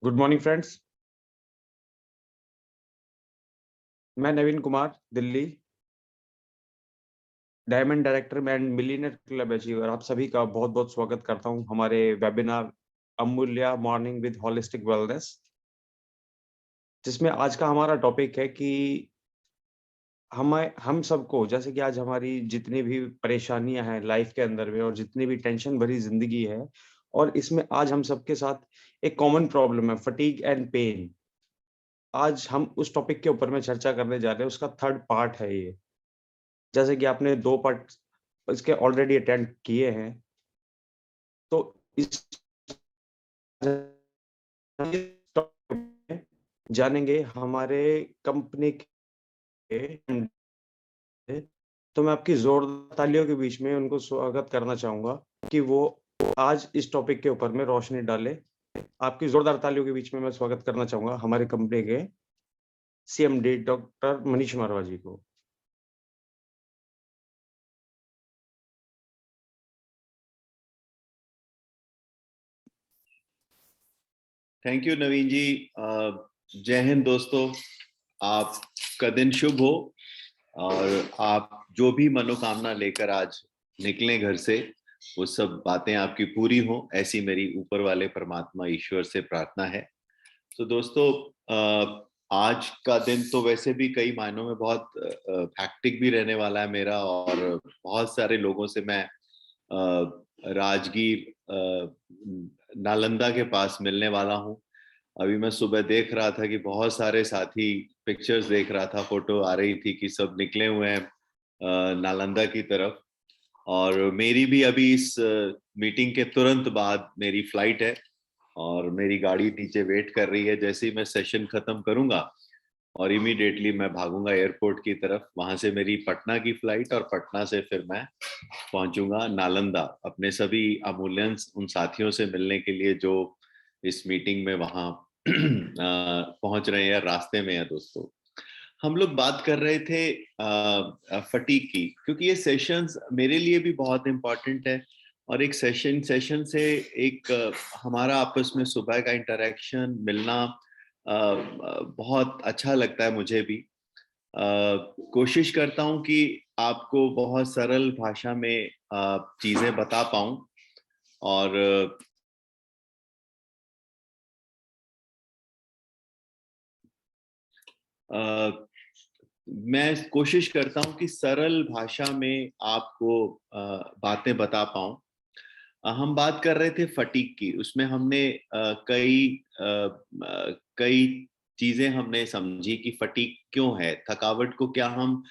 Good morning friends. मैं Naveen Kumar, Delhi, diamond director and millionaire club achiever. आप सभी का बहुत-बहुत स्वागत करता हूं हमारे वेबिनार अमूल्य मॉर्निंग विद होलिस्टिक वेलनेस, जिसमें आज का हमारा टॉपिक है कि हम सबको, जैसे कि आज हमारी जितनी भी परेशानियां हैं लाइफ के अंदर में और जितनी भी टेंशन भरी जिंदगी है, और इसमें आज हम सबके साथ एक कॉमन प्रॉब्लम है, फटीग एंड पेन। आज हम उस टॉपिक के ऊपर में चर्चा करने जा रहे हैं, उसका थर्ड पार्ट है ये। जैसे कि आपने 2 पार्ट इसके ऑलरेडी अटेंड किए हैं, तो इस टॉपिक में जानेंगे हमारे कंपनी के। तो मैं आपकी ज़ोरदार तालियों के बीच में उनको स्वागत करना चाहूँगा कि वो आज इस टॉपिक के ऊपर में रोशनी डालें। आपकी ज़ोरदार तालियों के बीच में मैं स्वागत करना चाहूँगा हमारे कंपनी के सीएमडी डॉक्टर मनीष मारवाह जी को। थैंक यू नवीन जी। जय हिंद दोस्तों, आपका दिन शुभ हो और आप जो भी मनोकामना लेकर आज निकलें घर से, वो सब बातें आपकी पूरी हो, ऐसी मेरी ऊपर वाले परमात्मा ईश्वर से प्रार्थना है। तो दोस्तों, आज का दिन तो वैसे भी कई मायनों में बहुत हैक्टिक भी रहने वाला है मेरा, और बहुत सारे लोगों से मैं राजगीर नालंदा के पास मिलने वाला हूँ। अभी मैं सुबह देख रहा था कि बहुत सारे साथी पिक्चर्स देख रहा था, फोटो आ रही थी कि सब निकले हुए हैं नालंदा की तरफ। और मेरी भी अभी इस मीटिंग के तुरंत बाद मेरी फ्लाइट है और मेरी गाड़ी नीचे वेट कर रही है। जैसे ही मैं सेशन खत्म करूंगा और इमीडिएटली मैं भागूंगा एयरपोर्ट की तरफ। वहां से मेरी पटना की फ्लाइट और पटना से फिर मैं पहुंचूंगा नालंदा, अपने सभी अमूल्यन उन साथियों से मिलने के लिए जो इस मीटिंग में वहां पहुंच रहे हैं या रास्ते में है। दोस्तों, हम लोग बात कर रहे थे फटीग की, क्योंकि ये सेशंस मेरे लिए भी बहुत इम्पोर्टेंट है। और एक सेशन से एक हमारा आपस में सुबह का इंटरेक्शन मिलना बहुत अच्छा लगता है मुझे भी। कोशिश करता हूँ कि आपको बहुत सरल भाषा में चीजें बता पाऊं। और मैं कोशिश करता हूँ कि सरल भाषा में आपको बातें बता पाऊं। हम बात कर रहे थे फटीग की, उसमें हमने कई चीजें हमने समझी कि फटीग क्यों है, थकावट को क्या हम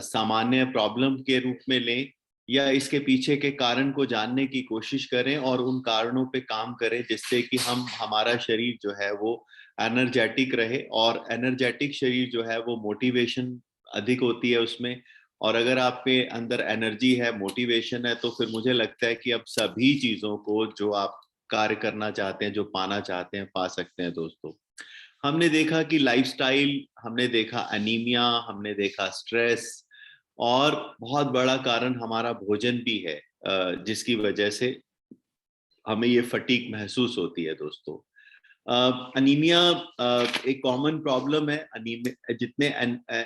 सामान्य प्रॉब्लम के रूप में लें या इसके पीछे के कारण को जानने की कोशिश करें और उन कारणों पे काम करें, जिससे कि हमारा शरीर जो है वो एनर्जेटिक रहे। और एनर्जेटिक शरीर जो है वो मोटिवेशन अधिक होती है उसमें। और अगर आपके अंदर एनर्जी है, मोटिवेशन है, तो फिर मुझे लगता है कि अब सभी चीजों को जो आप कार्य करना चाहते हैं, जो पाना चाहते हैं, पा सकते हैं। दोस्तों, हमने देखा कि लाइफस्टाइल, हमने देखा अनीमिया, हमने देखा स्ट्रेस, और बहुत बड़ा कारण हमारा भोजन भी है, जिसकी वजह से हमें ये फटीग महसूस होती है। दोस्तों, अनीमिया एक कॉमन प्रॉब्लम है। अनीमिया, जितने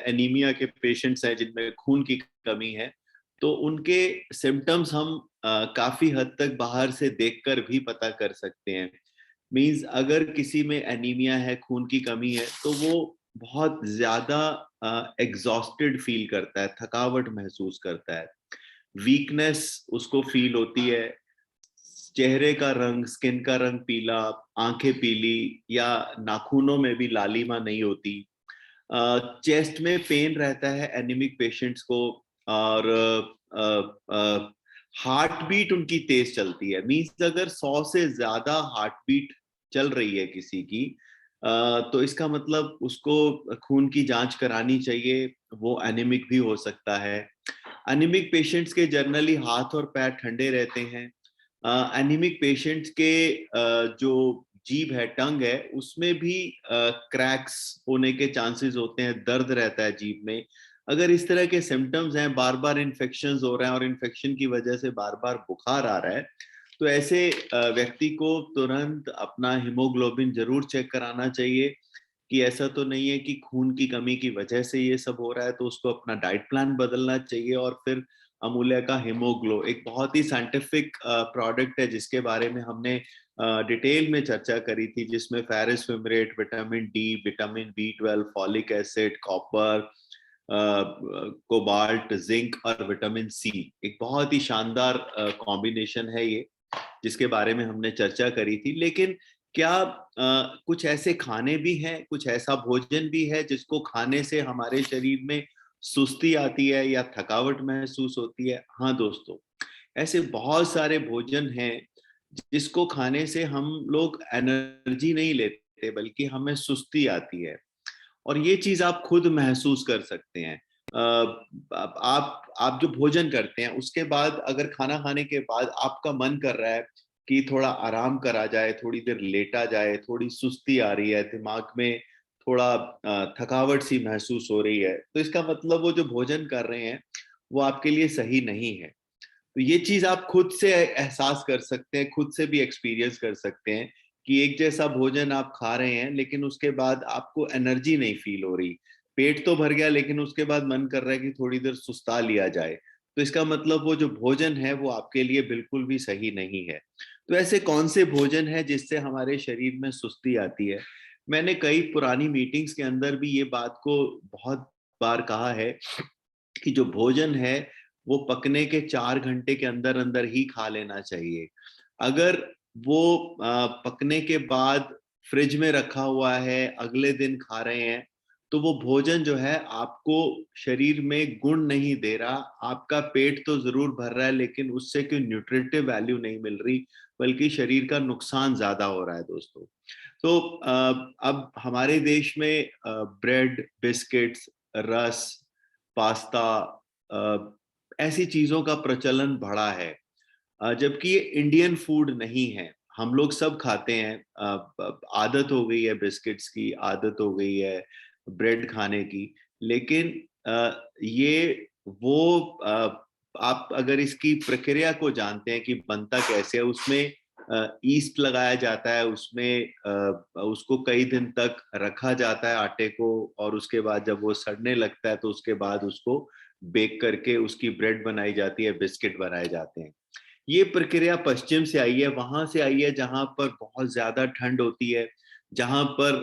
एनीमिया के पेशेंट्स हैं जिनमें खून की कमी है, तो उनके सिम्टम्स हम काफी हद तक बाहर से देखकर भी पता कर सकते हैं। मींस अगर किसी में एनीमिया है, खून की कमी है, तो वो बहुत ज्यादा एग्जॉस्टेड फील करता है, थकावट महसूस करता है, वीकनेस उसको फील होती है, चेहरे का रंग, स्किन का रंग पीला, आंखें पीली, या नाखूनों में भी लालिमा नहीं होती। चेस्ट में पेन रहता है एनीमिक पेशेंट्स को, और हार्ट बीट उनकी तेज चलती है। मींस अगर 100 से ज्यादा हार्ट बीट चल रही है किसी की, तो इसका मतलब उसको खून की जांच करानी चाहिए, वो एनीमिक भी हो सकता है। एनीमिक पेशेंट्स के जनरली हाथ और पैर ठंडे रहते हैं। एनीमिक पेशेंट्स के जो जीभ है, टंग है, उसमें भी क्रैक्स होने के चांसेस होते हैं, दर्द रहता है जीभ में। अगर इस तरह के सिम्टम्स हैं, बार बार इन्फेक्शन हो रहे हैं और इन्फेक्शन की वजह से बार बार बुखार आ रहा है, तो ऐसे व्यक्ति को तुरंत अपना हीमोग्लोबिन जरूर चेक कराना चाहिए कि ऐसा तो नहीं है कि खून की कमी की वजह से ये सब हो रहा है, तो उसको अपना डाइट प्लान बदलना चाहिए। और फिर अमूल्य का हीमोग्लो एक बहुत ही साइंटिफिक प्रोडक्ट है जिसके बारे में हमने डिटेल में चर्चा करी थी, जिसमें ferrous fumarate, vitamin D, vitamin B 12, folic acid, copper, cobalt, zinc और विटामिन सी, एक बहुत ही शानदार कॉम्बिनेशन है ये, जिसके बारे में हमने चर्चा करी थी। लेकिन क्या कुछ ऐसे खाने भी हैं, कुछ ऐसा भोजन भी है जिसको खाने से हमारे शरीर में सुस्ती आती है या थकावट महसूस होती है? हाँ दोस्तों, ऐसे बहुत सारे भोजन हैं जिसको खाने से हम लोग एनर्जी नहीं लेते बल्कि हमें सुस्ती आती है, और ये चीज आप खुद महसूस कर सकते हैं। आप जो भोजन करते हैं उसके बाद अगर खाना खाने के बाद आपका मन कर रहा है कि थोड़ा आराम करा जाए, थोड़ी देर लेटा जाए, थोड़ी सुस्ती आ रही है, दिमाग में थोड़ा थकावट सी महसूस हो रही है, तो इसका मतलब वो जो भोजन कर रहे हैं वो आपके लिए सही नहीं है। तो ये चीज आप खुद से एहसास कर सकते हैं, खुद से भी एक्सपीरियंस कर सकते हैं कि एक जैसा भोजन आप खा रहे हैं लेकिन उसके बाद आपको एनर्जी नहीं फील हो रही, पेट तो भर गया लेकिन उसके बाद मन कर रहा है कि थोड़ी देर सुस्ता लिया जाए, तो इसका मतलब वो जो भोजन है वो आपके लिए बिल्कुल भी सही नहीं है। तो ऐसे कौन से भोजन है जिससे हमारे शरीर में सुस्ती आती है? मैंने कई पुरानी मीटिंग्स के अंदर भी ये बात को बहुत बार कहा है कि जो भोजन है वो पकने के 4 घंटे के अंदर अंदर ही खा लेना चाहिए। अगर वो पकने के बाद फ्रिज में रखा हुआ है, अगले दिन खा रहे हैं, तो वो भोजन जो है आपको शरीर में गुण नहीं दे रहा, आपका पेट तो जरूर भर रहा है लेकिन उससे कोई न्यूट्रिटिव वैल्यू नहीं मिल रही, बल्कि शरीर का नुकसान ज्यादा हो रहा है दोस्तों। तो अब हमारे देश में ब्रेड, बिस्किट्स, रस, पास्ता, ऐसी चीजों का प्रचलन बढ़ा है, जबकि ये इंडियन फूड नहीं है। हम लोग सब खाते हैं, आदत हो गई है, बिस्किट्स की आदत हो गई है, ब्रेड खाने की, लेकिन ये वो आप अगर इसकी प्रक्रिया को जानते हैं कि बनता कैसे है, उसमें ईस्ट लगाया जाता है, उसमें उसको कई दिन तक रखा जाता है आटे को, और उसके बाद जब वो सड़ने लगता है तो उसके बाद उसको बेक करके उसकी ब्रेड बनाई जाती है, बिस्किट बनाए जाते हैं। ये प्रक्रिया पश्चिम से आई है, वहां से आई है जहां पर बहुत ज्यादा ठंड होती है, जहां पर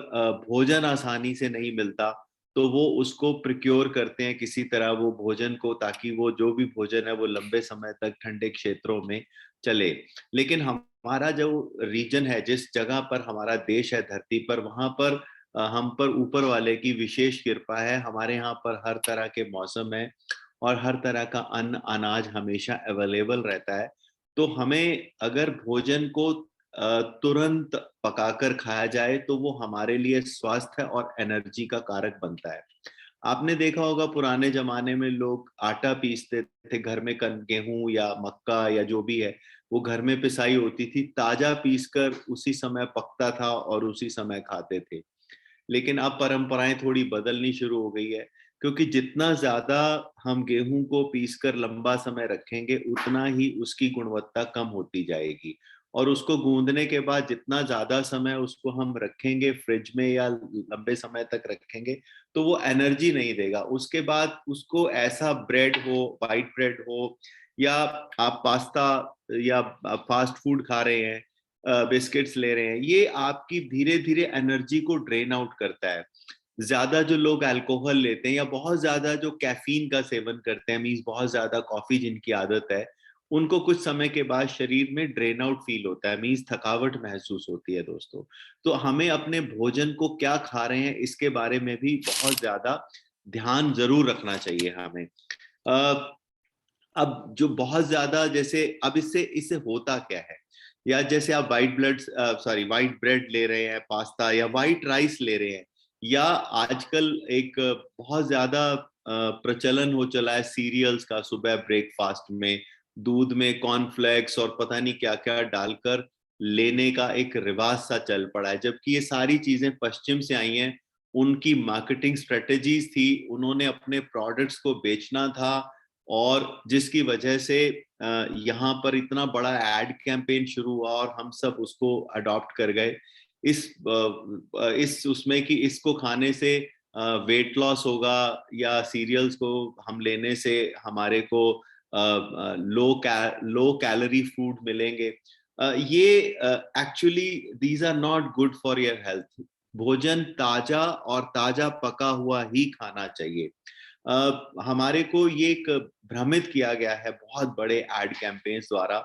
भोजन आसानी से नहीं मिलता, तो वो उसको प्रिक्योर करते हैं किसी तरह वो भोजन को, ताकि वो जो भी भोजन है वो लंबे समय तक ठंडे क्षेत्रों में चले। लेकिन हमारा जो रीजन है, जिस जगह पर हमारा देश है धरती पर, वहां पर हम पर ऊपर वाले की विशेष कृपा है, हमारे यहाँ पर हर तरह के मौसम है और हर तरह का अन्न अनाज हमेशा अवेलेबल रहता है। तो हमें अगर भोजन को तुरंत पकाकर खाया जाए तो वो हमारे लिए स्वास्थ्य और एनर्जी का कारक बनता है। आपने देखा होगा पुराने जमाने में लोग आटा पीसते थे घर में, गेहूं या मक्का या जो भी है वो घर में पिसाई होती थी, ताजा पीसकर उसी समय पकता था और उसी समय खाते थे। लेकिन अब परंपराएं थोड़ी बदलनी शुरू हो गई है, क्योंकि जितना ज्यादा हम गेहूं को पीसकर लंबा समय रखेंगे उतना ही उसकी गुणवत्ता कम होती जाएगी, और उसको गूंदने के बाद जितना ज्यादा समय उसको हम रखेंगे फ्रिज में या लंबे समय तक रखेंगे तो वो एनर्जी नहीं देगा। उसके बाद उसको ऐसा ब्रेड हो, वाइट ब्रेड हो, या आप पास्ता या फास्ट फूड खा रहे हैं, बिस्किट्स ले रहे हैं, ये आपकी धीरे धीरे एनर्जी को ड्रेन आउट करता है। ज्यादा जो लोग अल्कोहल लेते हैं या बहुत ज्यादा जो कैफीन का सेवन करते हैं, मीन्स बहुत ज्यादा कॉफी जिनकी आदत है, उनको कुछ समय के बाद शरीर में ड्रेन आउट फील होता है, मीन्स थकावट महसूस होती है दोस्तों। तो हमें अपने भोजन को क्या खा रहे हैं इसके बारे में भी बहुत ज्यादा ध्यान जरूर रखना चाहिए हमें। अब जो बहुत ज्यादा, जैसे अब इससे इससे होता क्या है, या जैसे आप वाइट ब्रेड ले रहे हैं, पास्ता या वाइट राइस ले रहे हैं, या आजकल एक बहुत ज्यादा प्रचलन हो चला है सीरियल्स का, सुबह ब्रेकफास्ट में दूध में कॉर्नफ्लेक्स और पता नहीं क्या क्या डालकर लेने का एक रिवाज सा चल पड़ा है, जबकि ये सारी चीजें पश्चिम से आई हैं। उनकी मार्केटिंग स्ट्रेटेजीज थी, उन्होंने अपने प्रोडक्ट्स को बेचना था, और जिसकी वजह से यहाँ पर इतना बड़ा एड कैंपेन शुरू हुआ और हम सब उसको अडॉप्ट कर गए इस उसमें कि इसको खाने से वेट लॉस होगा या सीरियल्स को हम लेने से हमारे को लो कैलोरी फूड मिलेंगे। ये actually these are not good for your health. भोजन ताजा और ताजा पका हुआ ही खाना चाहिए। हमारे को ये एक भ्रमित किया गया है बहुत बड़े एड कैंपेन्स द्वारा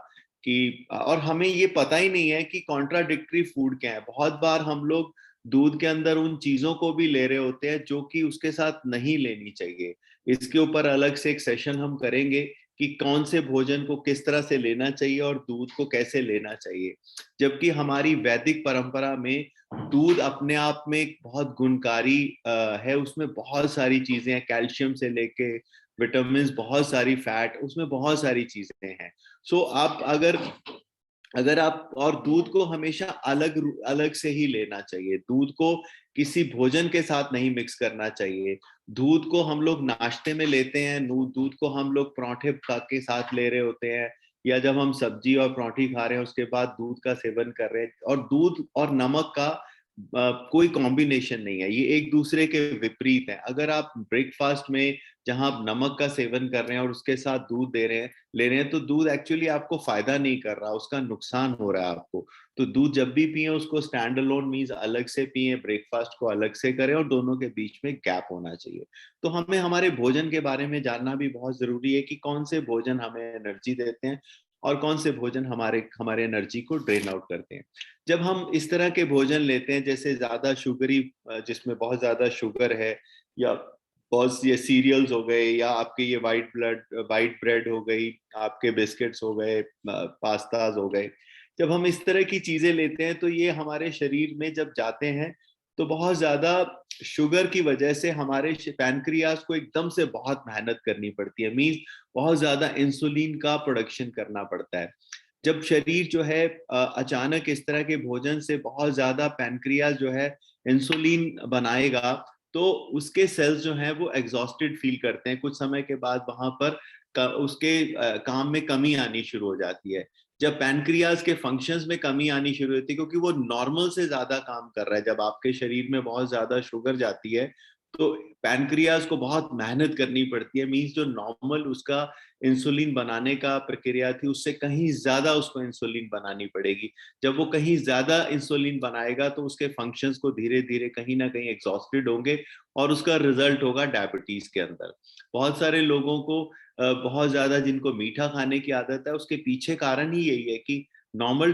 कि, और हमें ये पता ही नहीं है कि कॉन्ट्राडिक्टरी फूड क्या है। बहुत बार हम लोग दूध के अंदर उन चीजों को भी ले रहे होते हैं जो कि उसके साथ नहीं लेनी चाहिए। इसके ऊपर अलग से एक सेशन हम करेंगे कि कौन से भोजन को किस तरह से लेना चाहिए और दूध को कैसे लेना चाहिए। जबकि हमारी वैदिक परंपरा में दूध अपने आप में एक बहुत गुणकारी है, उसमें बहुत सारी चीजें हैं, कैल्शियम से लेके विटामिन, बहुत सारी फैट, उसमें बहुत सारी चीजें हैं। सो आप अगर आप, और दूध को हमेशा अलग अलग से ही लेना चाहिए। दूध को किसी भोजन के साथ नहीं मिक्स करना चाहिए। दूध को हम लोग नाश्ते में लेते हैं, दूध को हम लोग पराठे के साथ ले रहे होते हैं, या जब हम सब्जी और पराठी खा रहे हैं उसके बाद दूध का सेवन कर रहे हैं। और दूध और नमक का कोई कॉम्बिनेशन नहीं है, ये एक दूसरे के विपरीत है। अगर आप ब्रेकफास्ट में जहां आप नमक का सेवन कर रहे हैं और उसके साथ दूध ले रहे हैं तो दूध एक्चुअली आपको फायदा नहीं कर रहा, उसका नुकसान हो रहा है आपको। तो दूध जब भी पिए उसको स्टैंड अलोन मीन्स अलग से पिए, ब्रेकफास्ट को अलग से करें और दोनों के बीच में गैप होना चाहिए। तो हमें हमारे भोजन के बारे में जानना भी बहुत जरूरी है कि कौन से भोजन हमें एनर्जी देते हैं और कौन से भोजन हमारे एनर्जी को ड्रेन आउट करते हैं। जब हम इस तरह के भोजन लेते हैं जैसे ज्यादा शुगरी, जिसमें बहुत ज्यादा शुगर है, या बहुत ये सीरियल्स हो गए, या आपके ये वाइट ब्रेड हो गई, आपके बिस्किट्स हो गए, पास्ताज हो गए, जब हम इस तरह की चीजें लेते हैं तो ये हमारे शरीर में जब जाते हैं तो बहुत ज्यादा शुगर की वजह से हमारे पैनक्रियाज को एकदम से बहुत मेहनत करनी पड़ती है। मींस बहुत ज्यादा इंसुलिन का प्रोडक्शन करना पड़ता है। जब शरीर जो है अचानक इस तरह के भोजन से बहुत ज्यादा पैनक्रियाज जो है इंसुलिन बनाएगा तो उसके सेल्स जो हैं वो एग्जॉस्टेड फील करते हैं। कुछ समय के बाद वहां पर उसके काम में कमी आनी शुरू हो जाती है। जब पैनक्रियाज के फंक्शंस में कमी आनी शुरू होती है क्योंकि वो नॉर्मल से ज्यादा काम कर रहा है, जब आपके शरीर में बहुत ज्यादा शुगर जाती है तो पैनक्रियाज को बहुत मेहनत करनी पड़ती है। मींस जो नॉर्मल उसका इंसुलिन बनाने का प्रक्रिया थी उससे कहीं ज्यादा उसको इंसुलिन बनानी पड़ेगी। जब वो कहीं ज्यादा इंसुलिन बनाएगा तो उसके फंक्शंस को धीरे धीरे कहीं ना कहीं एग्जॉस्टेड होंगे और उसका रिजल्ट होगा डायबिटीज के अंदर। बहुत सारे लोगों को बहुत ज्यादा जिनको मीठा खाने की आदत है उसके पीछे कारण ही यही है कि नॉर्मल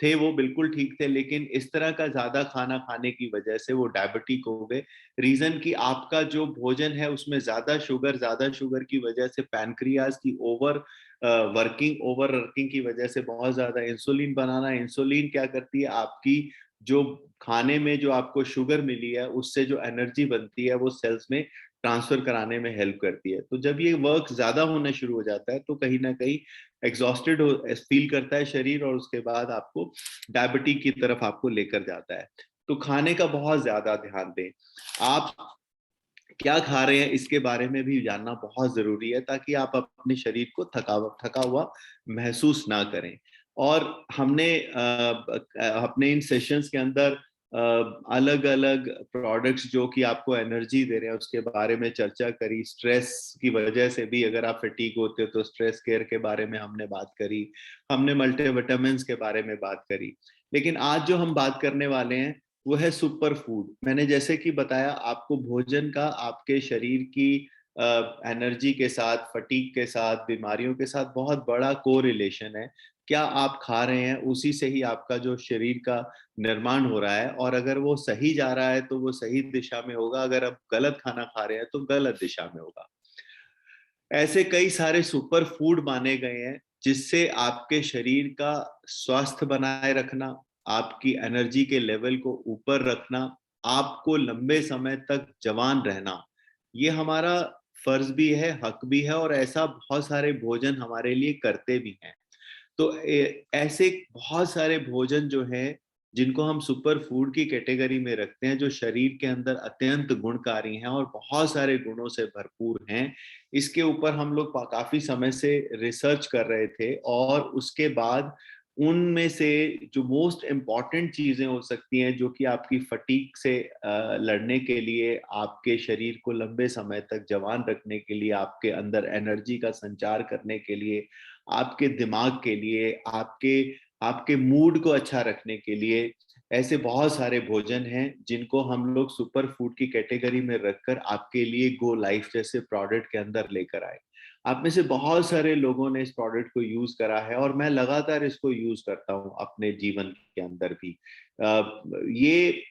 थे, वो बिल्कुल ठीक थे, लेकिन इस तरह का ज्यादा खाना खाने की वजह से वो डायबिटिक हो गए। रीजन कि आपका जो भोजन है उसमें ज्यादा शुगर की वजह से पैनक्रियाज की ओवर वर्किंग की वजह से बहुत ज्यादा इंसुलिन बनाना। इंसुलिन क्या करती है, आपकी जो खाने में जो आपको शुगर मिली है उससे जो एनर्जी बनती है वो सेल्स में ट्रांसफर कराने में हेल्प करती है। तो जब ये वर्क ज्यादा होना शुरू हो जाता है तो कहीं ना कहीं एग्जॉस्टेड फील करता है शरीर और उसके बाद आपको डायबिटीज की तरफ आपको लेकर जाता है। तो खाने का बहुत ज्यादा ध्यान दें। आप क्या खा रहे हैं इसके बारे में भी जानना बहुत जरूरी है ताकि आप अपने शरीर को थका हुआ महसूस ना करें। और हमने अपने इन सेशंस के अंदर अलग अलग प्रोडक्ट्स जो कि आपको एनर्जी दे रहे हैं उसके बारे में चर्चा करी। स्ट्रेस की वजह से भी अगर आप फटीग होते हो तो स्ट्रेस केयर के बारे में हमने बात करी, हमने मल्टीविटामिन्स के बारे में बात करी। लेकिन आज जो हम बात करने वाले हैं वो है सुपर फूड। मैंने जैसे कि बताया आपको भोजन का आपके शरीर की एनर्जी के साथ, फटीग के साथ, बीमारियों के साथ बहुत बड़ा कोरिलेशन है। क्या आप खा रहे हैं उसी से ही आपका जो शरीर का निर्माण हो रहा है, और अगर वो सही जा रहा है तो वो सही दिशा में होगा, अगर आप गलत खाना खा रहे हैं तो गलत दिशा में होगा। ऐसे कई सारे सुपर फूड माने गए हैं जिससे आपके शरीर का स्वास्थ्य बनाए रखना, आपकी एनर्जी के लेवल को ऊपर रखना, आपको लंबे समय तक जवान रहना, ये हमारा फर्ज भी है, हक भी है, और ऐसा बहुत सारे भोजन हमारे लिए करते भी हैं। तो ऐसे बहुत सारे भोजन जो हैं जिनको हम सुपर फूड की कैटेगरी में रखते हैं, जो शरीर के अंदर अत्यंत गुणकारी हैं और बहुत सारे गुणों से भरपूर हैं। इसके ऊपर हम लोग काफी समय से रिसर्च कर रहे थे, और उसके बाद उनमें से जो मोस्ट इम्पॉर्टेंट चीजें हो सकती हैं, जो कि आपकी फटीग से लड़ने के लिए, आपके शरीर को लंबे समय तक जवान रखने के लिए, आपके अंदर एनर्जी का संचार करने के लिए, आपके दिमाग के लिए, आपके आपके मूड को अच्छा रखने के लिए, ऐसे बहुत सारे भोजन हैं जिनको हम लोग सुपर फूड की कैटेगरी में रखकर आपके लिए गो लाइफ जैसे प्रोडक्ट के अंदर लेकर आए। आप में से बहुत सारे लोगों ने इस प्रोडक्ट को यूज करा है, और मैं लगातार इसको यूज करता हूं अपने जीवन के अंदर भी। ये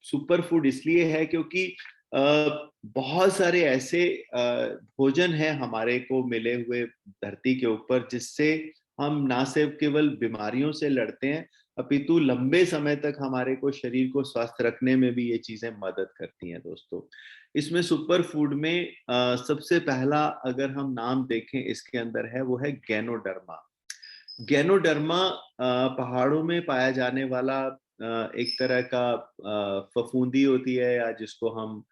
सुपर फूड इसलिए है क्योंकि बहुत सारे ऐसे भोजन हैं हमारे को मिले हुए धरती के ऊपर, जिससे हम ना सिर्फ केवल बीमारियों से लड़ते हैं, अपितु लंबे समय तक हमारे को शरीर को स्वस्थ रखने में भी ये चीजें मदद करती हैं दोस्तों। इसमें सुपर फूड में सबसे पहला अगर हम नाम देखें इसके अंदर है, वो है गैनोडर्मा। गैनोडर्मा पहाड़ों में पाया जाने वाला एक तरह का फफूंदी होती है, या जिसको हम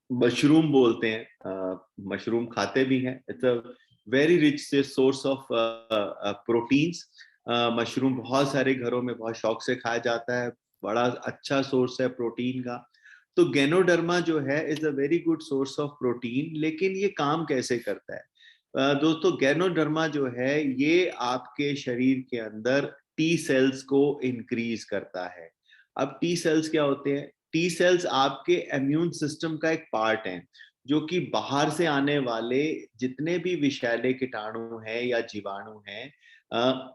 मशरूम बोलते हैं। मशरूम खाते भी हैं। It's a very rich source of proteins. Mushroom बहुत सारे घरों में बहुत शौक से खाया जाता है, बड़ा अच्छा सोर्स है प्रोटीन का। तो गैनोडर्मा जो है is a very good source of protein. लेकिन ये काम कैसे करता है? दोस्तों, गैनोडर्मा जो है ये आपके शरीर के अंदर टी सेल्स को इंक्रीज करता है। अब टी सेल्स क्या होते हैं? टी सेल्स आपके इम्यून सिस्टम का एक पार्ट है, जो कि बाहर से आने वाले जितने भी विषैले कीटाणु हैं या जीवाणु हैं,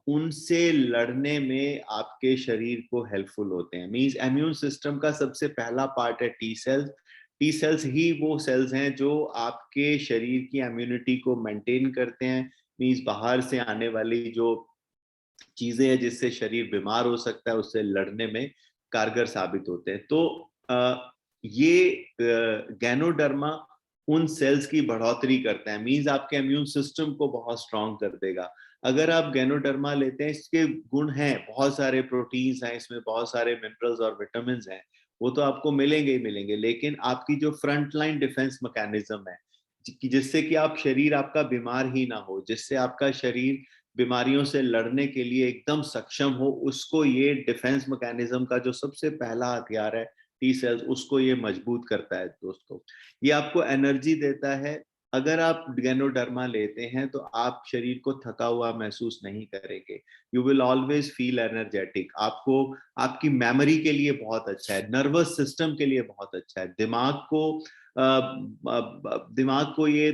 उनसे लड़ने में आपके शरीर को हेल्पफुल होते हैं। मींस इम्यून सिस्टम का सबसे पहला पार्ट है टी सेल्स। टी सेल्स ही वो सेल्स हैं जो आपके शरीर की इम्यूनिटी को मेंटेन करते हैं। मींस बाहर से आने वाली जो चीजें हैं जिससे शरीर बीमार हो सकता है, उससे लड़ने में कारगर साबित होते हैं। तो ये गैनोडर्मा उन सेल्स की बढ़ोतरी करता है। मींस आपके इम्यून सिस्टम को बहुत स्ट्रांग कर देगा। अगर आप गैनोडर्मा लेते हैं, इसके गुण हैं, बहुत सारे प्रोटीन्स हैं इसमें, बहुत सारे मिनरल्स और विटामिन हैं, वो तो आपको मिलेंगे ही मिलेंगे। लेकिन आपकी जो फ्रंट लाइन डिफेंस मैकेनिज्म है, जिससे कि आप शरीर आपका बीमार ही ना हो, जिससे आपका शरीर बीमारियों से लड़ने के लिए एकदम सक्षम हो, उसको ये डिफेंस मैकेनिज्म का जो सबसे पहला हथियार है टी सेल्स, उसको ये मजबूत करता है दोस्तों। ये आपको एनर्जी देता है। अगर आप गैनोडर्मा लेते हैं तो आप शरीर को थका हुआ महसूस नहीं करेंगे। You will always feel energetic. आपको आपकी मेमोरी के लिए बहुत अच्छा है, नर्वस सिस्टम के लिए बहुत अच्छा है, दिमाग को ये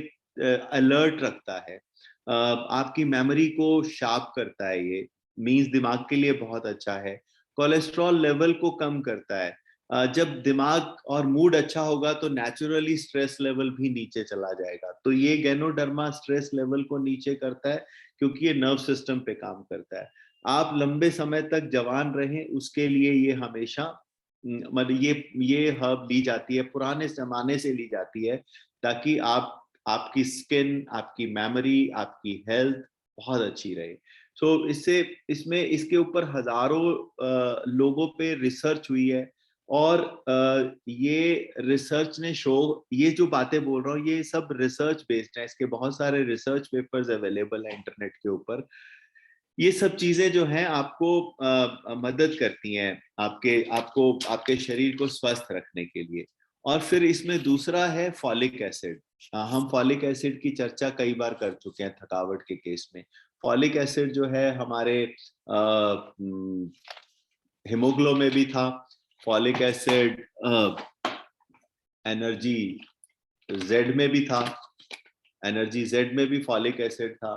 अलर्ट रखता है, आपकी मेमोरी को शार्प करता है। ये मीन्स दिमाग के लिए बहुत अच्छा है। कोलेस्ट्रॉल लेवल को कम करता है। जब दिमाग और मूड अच्छा होगा तो नेचुरली स्ट्रेस लेवल भी नीचे चला जाएगा। तो ये गैनोडर्मा स्ट्रेस लेवल को नीचे करता है, क्योंकि ये नर्व सिस्टम पे काम करता है। आप लंबे समय तक जवान रहें, उसके लिए ये हमेशा मतलब ये हर्ब ली जाती है, पुराने जमाने से ली जाती है, ताकि आपकी स्किन, आपकी मेमोरी, आपकी हेल्थ बहुत अच्छी रहे। सो इसमें इसके ऊपर हजारों लोगों पे रिसर्च हुई है, और ये रिसर्च ने ये जो बातें बोल रहा हूँ ये सब रिसर्च बेस्ड है। इसके बहुत सारे रिसर्च पेपर्स अवेलेबल है इंटरनेट के ऊपर। ये सब चीजें जो हैं आपको मदद करती हैं आपके शरीर को स्वस्थ रखने के लिए। और फिर इसमें दूसरा है फॉलिक एसिड। हम फॉलिक एसिड की चर्चा कई बार कर चुके हैं थकावट के केस में। फॉलिक एसिड जो है हमारे हिमोग्लो में भी था। फॉलिक एसिड एनर्जी जेड में भी था। एनर्जी जेड में भी फॉलिक एसिड था।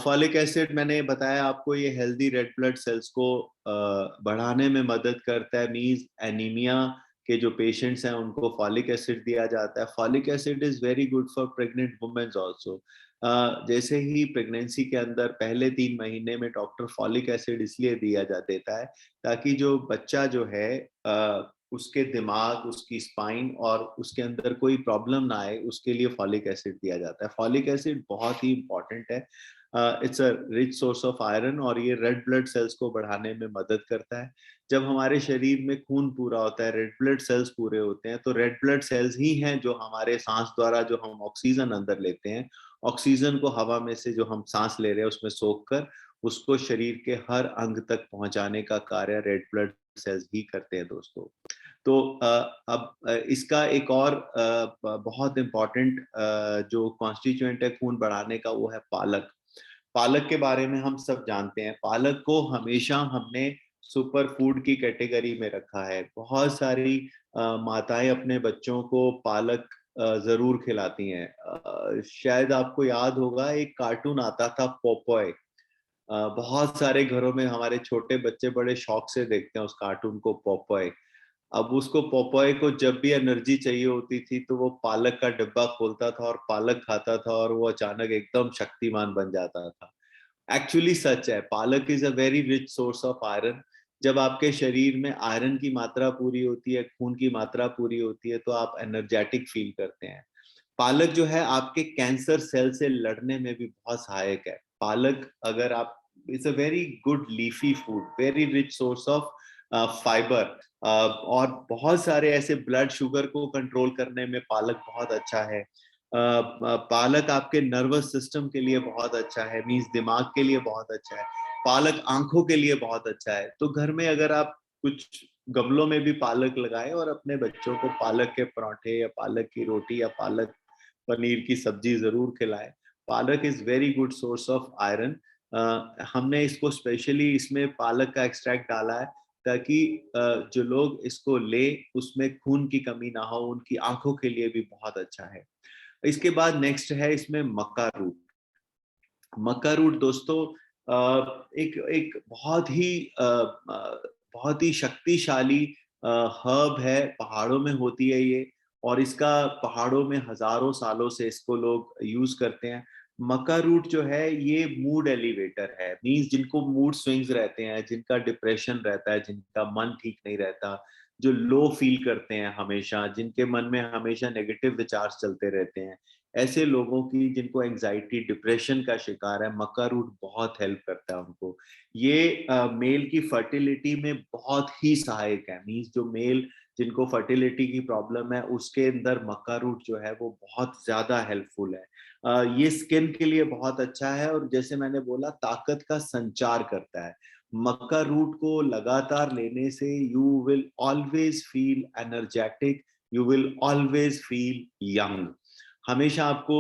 फॉलिक एसिड मैंने बताया आपको, ये हेल्दी रेड ब्लड सेल्स को बढ़ाने में मदद करता है। मींस एनीमिया के जो पेशेंट्स हैं उनको फॉलिक एसिड दिया जाता है। Folic acid is very good for pregnant women's also. जैसे ही प्रेगनेंसी के अंदर पहले 3 महीने में डॉक्टर फॉलिक एसिड इसलिए दिया जा देता है ताकि जो बच्चा जो है उसके दिमाग, उसकी स्पाइन और उसके अंदर कोई प्रॉब्लम ना आए, उसके लिए फॉलिक एसिड दिया जाता है। फॉलिक एसिड बहुत ही इंपॉर्टेंट है। It's a rich source of iron और ये रेड ब्लड सेल्स को बढ़ाने में मदद करता है। जब हमारे शरीर में खून पूरा होता है, रेड ब्लड सेल्स पूरे होते हैं, तो रेड ब्लड सेल्स ही हैं जो हमारे सांस द्वारा जो हम ऑक्सीजन अंदर लेते हैं, ऑक्सीजन को हवा में से जो हम सांस ले रहे हैं उसमें सोख कर उसको शरीर के हर अंग तक पहुंचाने का कार्य रेड ब्लड सेल्स ही करते हैं दोस्तों। तो अब इसका एक और बहुत इम्पोर्टेंट जो कॉन्स्टिट्यूएंट है खून बढ़ाने का, वो है पालक। पालक के बारे में हम सब जानते हैं, पालक को हमेशा हमने सुपर फूड की कैटेगरी में रखा है। बहुत सारी माताएं अपने बच्चों को पालक जरूर खिलाती हैं। शायद आपको याद होगा, एक कार्टून आता था पोपॉय। बहुत सारे घरों में हमारे छोटे बच्चे बड़े शौक से देखते हैं उस कार्टून को, पोपॉय। अब उसको पोपॉय को जब भी एनर्जी चाहिए होती थी तो वो पालक का डिब्बा खोलता था और पालक खाता था और वो अचानक एकदम शक्तिमान बन जाता था। एक्चुअली सच है, पालक is a very rich source of iron. जब आपके शरीर में आयरन की मात्रा पूरी होती है, खून की मात्रा पूरी होती है, तो आप एनर्जेटिक फील करते हैं। पालक जो है आपके कैंसर सेल से लड़ने में भी बहुत सहायक है। पालक अगर आप, it's a very good leafy food, very rich source of fibre, और बहुत सारे ऐसे ब्लड शुगर को कंट्रोल करने में पालक बहुत अच्छा है। पालक आपके नर्वस सिस्टम के लिए बहुत अच्छा है, मीन्स दिमाग के लिए बहुत अच्छा है। पालक आंखों के लिए बहुत अच्छा है। तो घर में अगर आप कुछ गमलों में भी पालक लगाएं और अपने बच्चों को पालक के पराठे या पालक की रोटी या पालक पनीर की सब्जी जरूर खिलाएं। पालक is very good source of iron. हमने इसको स्पेशली इसमें पालक का एक्सट्रैक्ट डाला है ताकि जो लोग इसको ले उसमें खून की कमी ना हो, उनकी आंखों के लिए भी बहुत अच्छा है। इसके बाद नेक्स्ट है इसमें मक्का रूट। मक्का रूट दोस्तों एक एक बहुत ही शक्तिशाली हर्ब है, पहाड़ों में होती है ये, और इसका पहाड़ों में हजारों सालों से इसको लोग यूज करते हैं। मक्का रूट जो है ये मूड एलिवेटर है, मींस जिनको मूड स्विंग्स रहते हैं, जिनका डिप्रेशन रहता है, जिनका मन ठीक नहीं रहता, जो लो फील करते हैं हमेशा, जिनके मन में हमेशा नेगेटिव विचार चलते रहते हैं, ऐसे लोगों की जिनको एंजाइटी डिप्रेशन का शिकार है, मक्का रूट बहुत हेल्प करता है उनको। ये मेल की फर्टिलिटी में बहुत ही सहायक है, मींस जो मेल जिनको फर्टिलिटी की प्रॉब्लम है उसके अंदर मक्का रूट जो है वो बहुत ज्यादा हेल्पफुल है। ये स्किन के लिए बहुत अच्छा है और जैसे मैंने बोला ताकत का संचार करता है। मक्का रूट को लगातार लेने से you will always feel energetic, you will always feel young. हमेशा आपको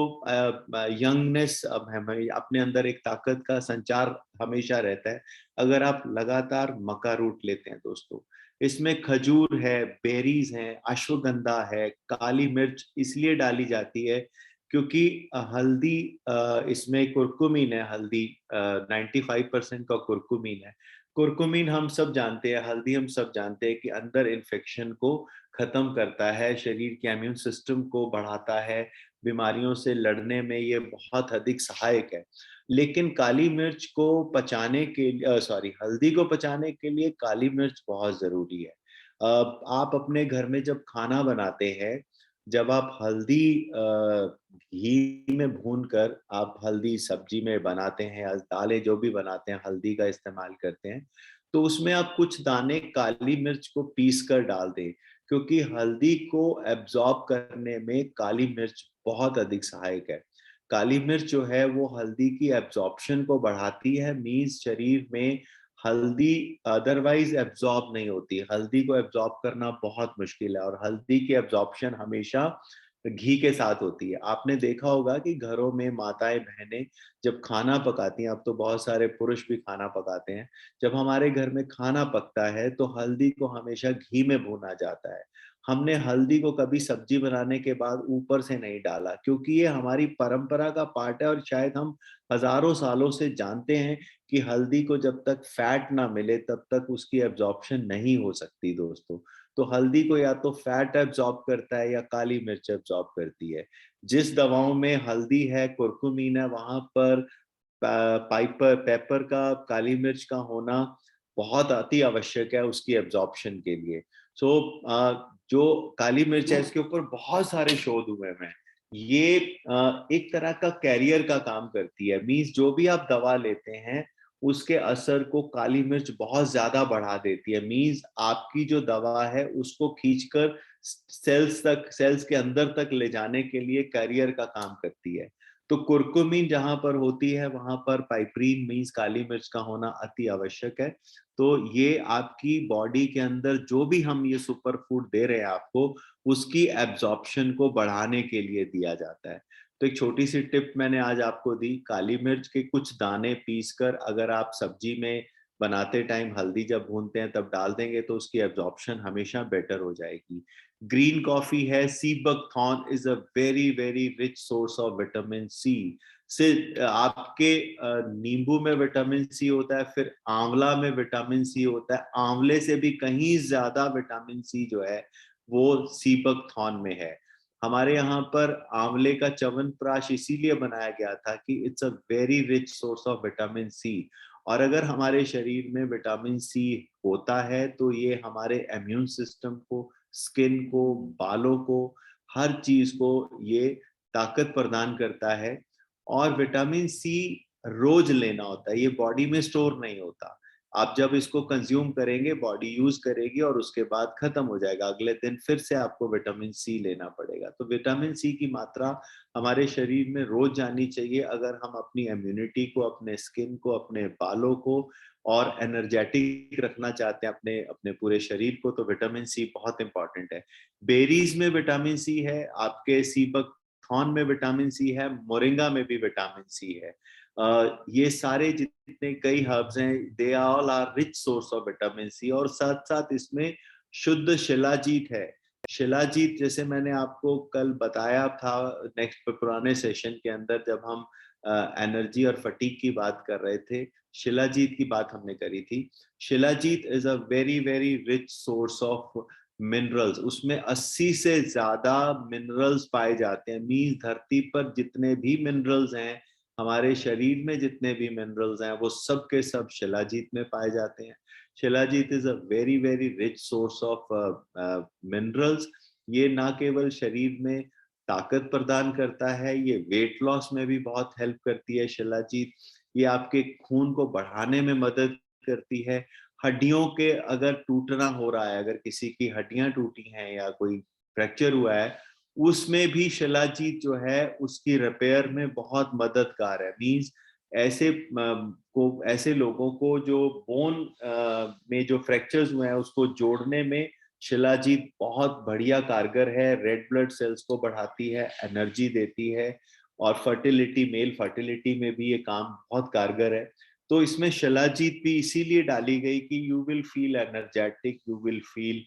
यंगनेस, अपने अंदर एक ताकत का संचार हमेशा रहता है अगर आप लगातार मक्का रूट लेते हैं दोस्तों। इसमें खजूर है, बेरीज हैं, अश्वगंधा है, काली मिर्च इसलिए डाली जाती है क्योंकि हल्दी, इसमें कुरकुमीन है, हल्दी 95% का कुरकुमीन है। कुरकुमीन हम सब जानते हैं, हल्दी हम सब जानते हैं कि अंदर इन्फेक्शन को खत्म करता है, शरीर के इम्यून सिस्टम को बढ़ाता है, बीमारियों से लड़ने में ये बहुत अधिक सहायक है। लेकिन काली मिर्च को पचाने के लिए, सॉरी, हल्दी को पचाने के लिए काली मिर्च बहुत जरूरी है। आप अपने घर में जब खाना बनाते हैं, जब आप हल्दी घी में भून कर आप हल्दी सब्जी में बनाते हैं या दालें जो भी बनाते हैं हल्दी का इस्तेमाल करते हैं, तो उसमें आप कुछ दाने काली मिर्च को पीस कर डाल दें, क्योंकि हल्दी को एब्जॉर्ब करने में काली मिर्च बहुत अधिक सहायक है। काली मिर्च जो है वो हल्दी की एब्जॉर्प्शन को बढ़ाती है, मीन्स शरीर में हल्दी अदरवाइज एब्जॉर्ब नहीं होती, हल्दी को एब्जॉर्ब करना बहुत मुश्किल है, और हल्दी की एब्जॉर्प्शन हमेशा घी के साथ होती है। आपने देखा होगा कि घरों में माताएं बहनें जब खाना पकाती हैं, अब तो बहुत सारे पुरुष भी खाना पकाते हैं, जब हमारे घर में खाना पकता है तो हल्दी को हमेशा घी में भूना जाता है। हमने हल्दी को कभी सब्जी बनाने के बाद ऊपर से नहीं डाला, क्योंकि ये हमारी परंपरा का पार्ट है, और शायद हम हजारों सालों से जानते हैं कि हल्दी को जब तक फैट ना मिले तब तक उसकी एब्जॉर्प्शन नहीं हो सकती दोस्तों। तो हल्दी को या तो फैट एब्जॉर्ब करता है या काली मिर्च एब्जॉर्ब करती है। जिस दवाओं में हल्दी है, कुरकुमीन है, वहां पर पाइपर पेपर का, काली मिर्च का होना बहुत अति आवश्यक है उसकी एब्जॉर्प्शन के लिए। सो जो काली मिर्च है इसके ऊपर बहुत सारे शोध हुए हैं ये एक तरह का कैरियर का काम करती है। मीन्स जो भी आप दवा लेते हैं उसके असर को काली मिर्च बहुत ज्यादा बढ़ा देती है। मीन्स आपकी जो दवा है उसको खींचकर सेल्स के अंदर तक ले जाने के लिए कैरियर का काम करती है। तो कुर्कुमिन जहां पर होती है वहां पर पाइपरीन मीन्स काली मिर्च का होना अति आवश्यक है। तो ये आपकी बॉडी के अंदर जो भी हम ये सुपर फूड दे रहे हैं आपको, उसकी एब्जॉर्प्शन को बढ़ाने के लिए दिया जाता है। तो एक छोटी सी टिप मैंने आज आपको दी, काली मिर्च के कुछ दाने पीस कर अगर आप सब्जी में बनाते टाइम हल्दी जब भूनते हैं तब डाल देंगे तो उसकी एब्जॉर्प्शन हमेशा बेटर हो जाएगी। ग्रीन कॉफी है, sea buckthorn is a very very rich source of vitamin C. से आपके नींबू में विटामिन सी होता है, फिर आंवला में विटामिन सी होता है, आंवले से भी कहीं ज्यादा विटामिन सी जो है वो सीबक थॉर्न में है। हमारे यहाँ पर आंवले का च्यवनप्राश इसीलिए बनाया गया था कि it's a very rich source of vitamin C. और अगर हमारे शरीर में विटामिन सी होता है तो ये हमारे इम्यून सिस्टम को, स्किन को, बालों को, हर चीज को ये ताकत प्रदान करता है। और विटामिन सी रोज लेना होता है, ये बॉडी में स्टोर नहीं होता। आप जब इसको कंज्यूम करेंगे बॉडी यूज करेगी और उसके बाद खत्म हो जाएगा, अगले दिन फिर से आपको विटामिन सी लेना पड़ेगा। तो विटामिन सी की मात्रा हमारे शरीर में रोज जानी चाहिए अगर हम अपनी इम्यूनिटी को, अपने स्किन को, अपने बालों को और एनर्जेटिक रखना चाहते हैं अपने अपने पूरे शरीर को। तो विटामिन सी बहुत इंपॉर्टेंट है। बेरीज में विटामिन सी है, आपके सीबक थॉर्न में विटामिन सी है, मोरिंगा में भी विटामिन सी है। ये सारे जितने कई हर्ब्स हैं they all are rich source of vitamin C. और साथ साथ इसमें शुद्ध शिलाजीत है। शिलाजीत जैसे मैंने आपको कल बताया था नेक्स्ट पुराने सेशन के अंदर जब हम एनर्जी और फटीग की बात कर रहे थे, शिलाजीत की बात हमने करी थी। Shilajit is a very very rich source of minerals. उसमें 80 से ज्यादा मिनरल्स पाए जाते हैं। मीन्स धरती पर जितने भी मिनरल्स हैं, हमारे शरीर में जितने भी मिनरल्स हैं, वो सब के सब शिलाजीत में पाए जाते हैं। Shilajit is a very very rich source of minerals. ये ना केवल शरीर में ताकत प्रदान करता है, ये वेट लॉस में भी बहुत हेल्प करती है शिलाजीत। ये आपके खून को बढ़ाने में मदद करती है। हड्डियों के अगर टूटना हो रहा है, अगर किसी की हड्डियां टूटी हैं या कोई फ्रैक्चर हुआ है, उसमें भी शिलाजीत जो है उसकी रिपेयर में बहुत मददगार है। मींस ऐसे लोगों को जो बोन में जो फ्रैक्चर्स हुए हैं उसको जोड़ने में शिलाजीत बहुत बढ़िया कारगर है। रेड ब्लड सेल्स को बढ़ाती है, एनर्जी देती है और फर्टिलिटी, मेल फर्टिलिटी में भी ये काम बहुत कारगर है। तो इसमें शिलाजीत भी इसीलिए डाली गई कि you will feel energetic, you will feel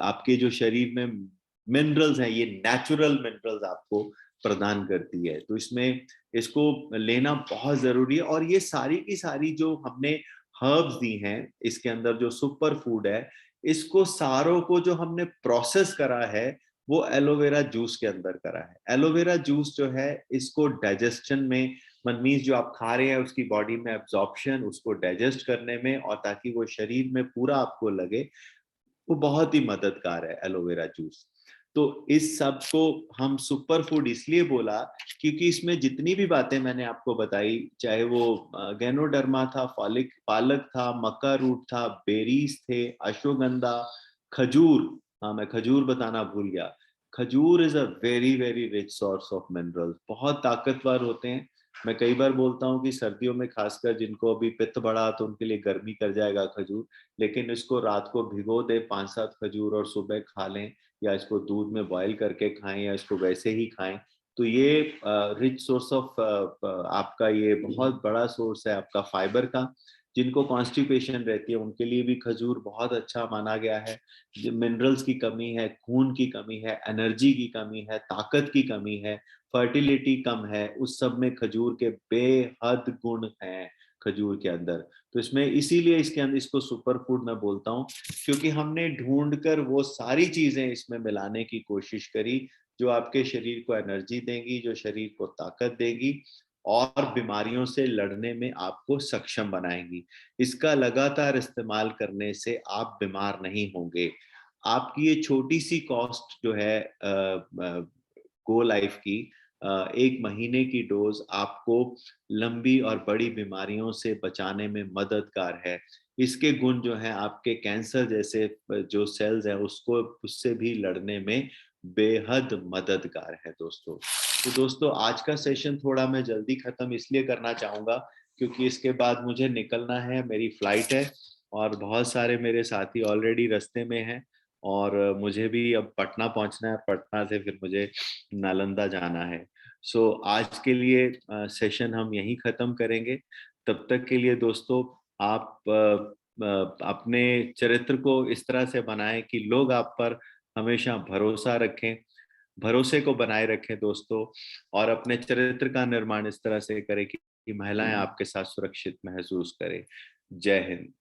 आपके जो शरीर में मिनरल्स हैं ये नेचुरल मिनरल्स आपको प्रदान करती है। तो इसमें इसको लेना बहुत जरूरी है। और ये सारी की सारी जो हमने हर्ब्स दी हैं इसके अंदर जो सुपर फूड है, इसको सारों को जो हमने प्रोसेस करा है वो एलोवेरा जूस के अंदर करा है। एलोवेरा जूस जो है इसको डाइजेशन में, मीन्स जो आप खा रहे हैं उसकी बॉडी में एब्जॉर्प्शन, उसको डाइजेस्ट करने में, और ताकि वो शरीर में पूरा आपको लगे, वो बहुत ही मददगार है एलोवेरा जूस। तो इस सब को हम सुपर फूड इसलिए बोला क्योंकि इसमें जितनी भी बातें मैंने आपको बताई, चाहे वो गैनोडर्मा था, पालक था, मक्का रूट था, बेरीज थे, अश्वगंधा, खजूर, हाँ मैं खजूर बताना भूल गया। खजूर is a very very rich source of minerals, बहुत ताकतवर होते हैं। मैं कई बार बोलता हूँ कि सर्दियों में खासकर जिनको अभी पित्त बढ़ा तो उनके लिए गर्मी कर जाएगा खजूर, लेकिन इसको रात को भिगो दे 5-7 खजूर और सुबह खा लें, या इसको दूध में बॉईल करके खाएं या इसको वैसे ही खाएं, तो ये रिच सोर्स ऑफ आपका ये बहुत बड़ा सोर्स है आपका फाइबर का। जिनको कॉन्स्टिपेशन रहती है उनके लिए भी खजूर बहुत अच्छा माना गया है। मिनरल्स की कमी है, खून की कमी है, एनर्जी की कमी है, ताकत की कमी है, फर्टिलिटी कम है, उस सब में खजूर के बेहद गुण हैं खजूर के अंदर। तो इसमें इसीलिए इसके अंदर इसको सुपर फूड मैं बोलता हूँ, क्योंकि हमने ढूंढकर वो सारी चीजें इसमें मिलाने की कोशिश करी जो आपके शरीर को एनर्जी देंगी, जो शरीर को ताकत देगी और बीमारियों से लड़ने में आपको सक्षम बनाएंगी। इसका लगातार इस्तेमाल करने से आप बीमार नहीं होंगे। आपकी ये छोटी सी कॉस्ट जो है गो लाइफ की 1 महीने की डोज आपको लंबी और बड़ी बीमारियों से बचाने में मददगार है। इसके गुण जो है आपके कैंसर जैसे जो सेल्स हैं उसको उससे भी लड़ने में बेहद मददगार है दोस्तों। तो दोस्तों आज का सेशन थोड़ा मैं जल्दी खत्म इसलिए करना चाहूँगा क्योंकि इसके बाद मुझे निकलना है, मेरी फ्लाइट है और बहुत सारे मेरे साथी ऑलरेडी रास्ते में हैं और मुझे भी अब पटना पहुंचना है, पटना से फिर मुझे नालंदा जाना है। सो आज के लिए सेशन हम यहीं खत्म करेंगे। तब तक के लिए दोस्तों आप अपने चरित्र को इस तरह से बनाएं कि लोग आप पर हमेशा भरोसा रखें, भरोसे को बनाए रखें दोस्तों, और अपने चरित्र का निर्माण इस तरह से करें कि महिलाएं आपके साथ सुरक्षित महसूस करें। जय हिंद।